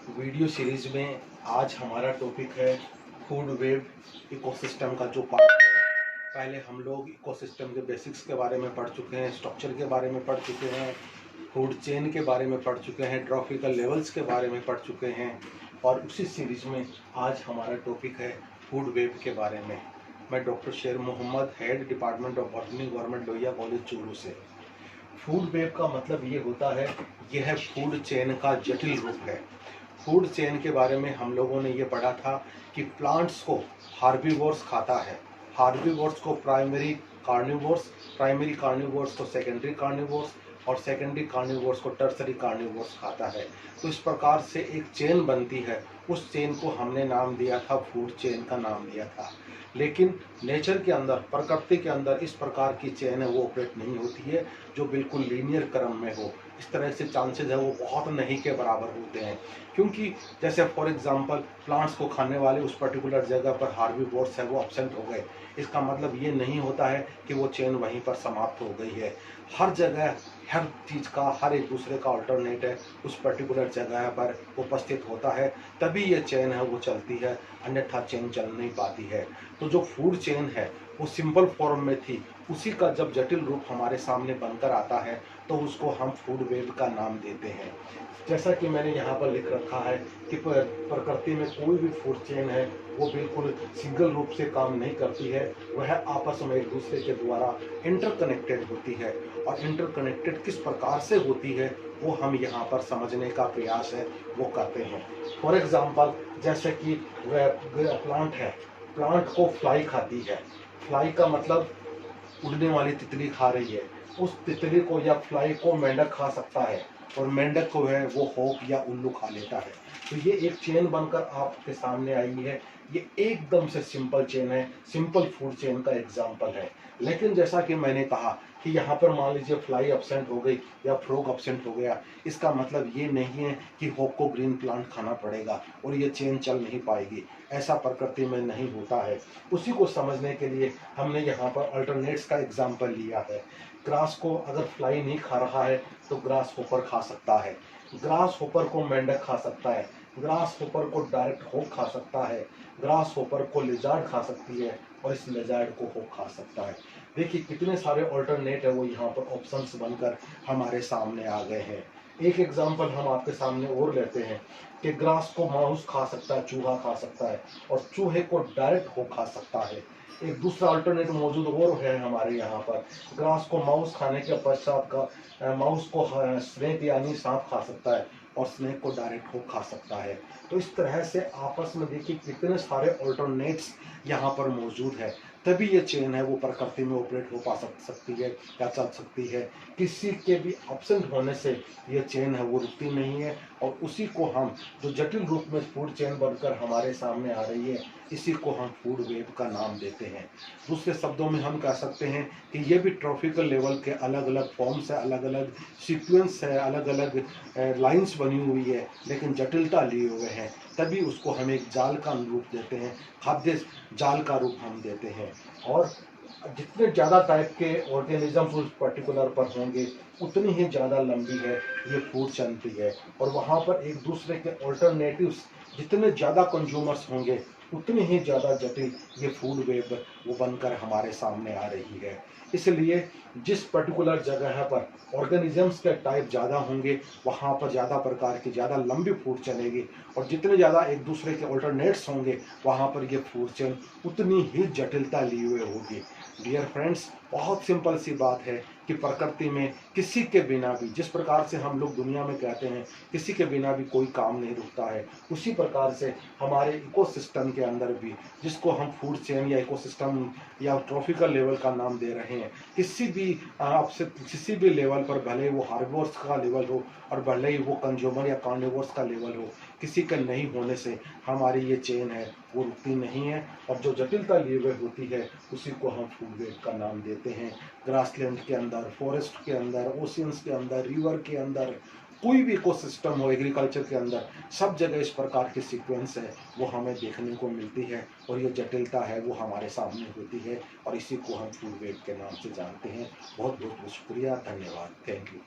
Video series में आज हमारा टॉपिक है फूड वेब इकोसिस्टम का जो पार्ट है। पहले हम लोग इकोसिस्टम के बेसिक्स के बारे में पढ़ चुके हैं, स्ट्रक्चर के बारे में पढ़ चुके हैं, फूड चेन के बारे में पढ़ चुके हैं, ट्रॉफिकल लेवल्स के बारे में पढ़ चुके हैं और उसी सीरीज में आज हमारा टॉपिक है फूड वेब के बारे में। मैं doctor Sher Mohammad, head department of botany, government Lohia college Churu से। फूड वेब का मतलब ये होता है, यह फूड चेन का जटिल रूप है। फूड चेन के बारे में हम लोगों ने ये पढ़ा था कि प्लांट्स को हार्बीवोर्स खाता है, हार्बीवोर्स को प्राइमरी कार्निवोर्स को सेकेंडरी कार्निवोर्स और सेकेंडरी कार्निवोर्स को टर्सरी कार्निवोर्स खाता है। तो इस प्रकार से एक चेन बनती है। उस चेन को हमने नाम दिया था, फूड चेन का नाम दिया था। लेकिन नेचर के अंदर, प्रकृति के अंदर इस प्रकार की चेन है वो ऑपरेट नहीं होती है जो बिल्कुल लीनियर क्रम में हो। इस तरह से चांसेस है वो बहुत नहीं के बराबर होते हैं, क्योंकि जैसे फॉर एग्जांपल प्लांट्स को खाने वाले उस पर्टिकुलर जगह पर हार्बीवोर्स है वो एब्सेंट हो गए, इसका मतलब ये नहीं होता है कि वो चेन वहीं पर समाप्त हो गई है। हर जगह हर चीज़ का, हर एक दूसरे का अल्टरनेट है उस पर्टिकुलर जगह पर उपस्थित होता है, तभी ये चेन है वो चलती है, अन्यथा चेन चल नहीं पाती है। तो जो फूड चेन है वो सिंपल फॉर्म में थी, उसी का जब जटिल रूप हमारे सामने बनकर आता है तो उसको हम फूड वेब का नाम देते हैं। जैसा कि मैंने यहाँ पर लिख रखा है कि प्रकृति में कोई भी फूड चेन है वो बिल्कुल सिंगल रूप से काम नहीं करती है, वह आपस में एक दूसरे के द्वारा इंटरकनेक्टेड होती है। और इंटरकनेक्टेड किस प्रकार से होती है वो हम यहाँ पर समझने का प्रयास है वो करते हैं। फॉर एग्जाम्पल जैसे कि वह प्लांट है, प्लांट को फ्लाई खाती है। फ्लाई का मतलब उड़ने वाली तितली खा रही है। उस तितली को या फ्लाई को मेंढक खा सकता है और मेंढक को है वो होप या उल्लू खा लेता है। तो ये एक चेन बनकर आपके सामने आई है। ये एकदम से सिंपल चेन है, सिंपल फूड चेन का एग्जाम्पल है। लेकिन जैसा कि मैंने कहा कि यहाँ पर मान लीजिए फ्लाई एब्सेंट हो गई या फ्रॉग एब्सेंट हो गया, इसका मतलब ये नहीं है कि होप को ग्रीन प्लांट खाना पड़ेगा और ये चेन चल नहीं पाएगी। ऐसा प्रकृति में नहीं होता है। उसी को समझने के लिए हमने यहाँ पर अल्टरनेट्स का एग्जाम्पल लिया है। ग्रास को अगर फ्लाई नहीं खा रहा है तो ग्रास होपर खा सकता है, ग्रास होपर को मेंढक खा सकता है, ग्रास होपर को डायरेक्ट होप खा सकता है, ग्रास होपर को लिजार्ड खा सकती है और इस लिजार्ड को होप खा सकता है। देखिए कितने सारे ऑल्टरनेट है वो यहाँ पर ऑप्शंस बनकर हमारे सामने आ गए हैं। एक एग्जाम्पल हम आपके सामने और लेते हैं कि ग्रास को माउस खा सकता है, चूहा खा सकता है और चूहे को डायरेक्ट होप खा सकता है। एक दूसरा अल्टरनेट मौजूद और है हमारे यहाँ पर, ग्रास को माउस खाने के पश्चात का माउस को स्नेक यानी सांप खा सकता है और स्नेक को डायरेक्ट हो खा सकता है। तो इस तरह से आपस में देखिए कितने सारे अल्टरनेट्स यहाँ पर मौजूद है, तभी ये चेन है वो प्रकृति में ऑपरेट हो पा सकती है या चल सकती है। किसी के भी एब्सेंट होने से ये चेन है वो रुकती नहीं है और उसी को हम जो जटिल रूप में फूड चेन बनकर हमारे सामने आ रही है, इसी को हम फूड वेब का नाम देते हैं। दूसरे शब्दों में हम कह सकते हैं कि ये भी ट्रॉफिकल लेवल के अलग अलग फॉर्म्स है, अलग अलग सीक्वेंस है, अलग अलग लाइंस बनी हुई है, लेकिन जटिलता लिए हुए हैं, तभी उसको हम एक जाल का रूप देते हैं, खाद्य जाल का रूप हम देते हैं। और जितने ज़्यादा टाइप के ऑर्गेनिजम्स उस पर्टिकुलर पर होंगे उतनी ही ज़्यादा लंबी है ये फूड चलती है। और वहाँ पर एक दूसरे के ऑल्टरनेटिव्स जितने ज़्यादा कंज्यूमर्स होंगे उतनी ही ज़्यादा जटिल ये फूड वेब वो बनकर हमारे सामने आ रही है। इसलिए जिस पर्टिकुलर जगह पर ऑर्गेनिजम्स के टाइप ज़्यादा होंगे वहाँ पर ज़्यादा प्रकार की ज़्यादा लंबी फूड चलेगी और जितने ज़्यादा एक दूसरे के ऑल्टरनेट्स होंगे वहाँ पर ये फूड चेन उतनी ही जटिलता लिए हुए होगी। डियर फ्रेंड्स, बहुत सिंपल सी बात है कि प्रकृति में किसी के बिना भी, जिस प्रकार से हम लोग दुनिया में कहते हैं किसी के बिना भी कोई काम नहीं रुकता है, उसी प्रकार से हमारे इकोसिस्टम के अंदर भी, जिसको हम फूड चेन या इकोसिस्टम या ट्रॉफिकल लेवल का नाम दे रहे हैं, किसी भी आपसे किसी भी लेवल पर, भले वो हार्बोर्स का लेवल हो और भले ही वो कंज्यूमर या कार्निवोर्स का लेवल हो, किसी का नहीं होने से हमारी ये चेन है वो रुकती नहीं है और जो जटिलता लिए हुए होती है उसी को हम फूड वेब का नाम देते हैं। ग्रासलैंड के अंदर, फॉरेस्ट के अंदर, ओशियंस के अंदर, रिवर के अंदर, कोई भी इकोसिस्टम हो एग्रीकल्चर के अंदर, सब जगह इस प्रकार की सीक्वेंस है वो हमें देखने को मिलती है और ये जटिलता है वो हमारे सामने होती है और इसी को हम फूड वेब के नाम से जानते हैं। बहुत बहुत शुक्रिया, धन्यवाद, थैंक यू।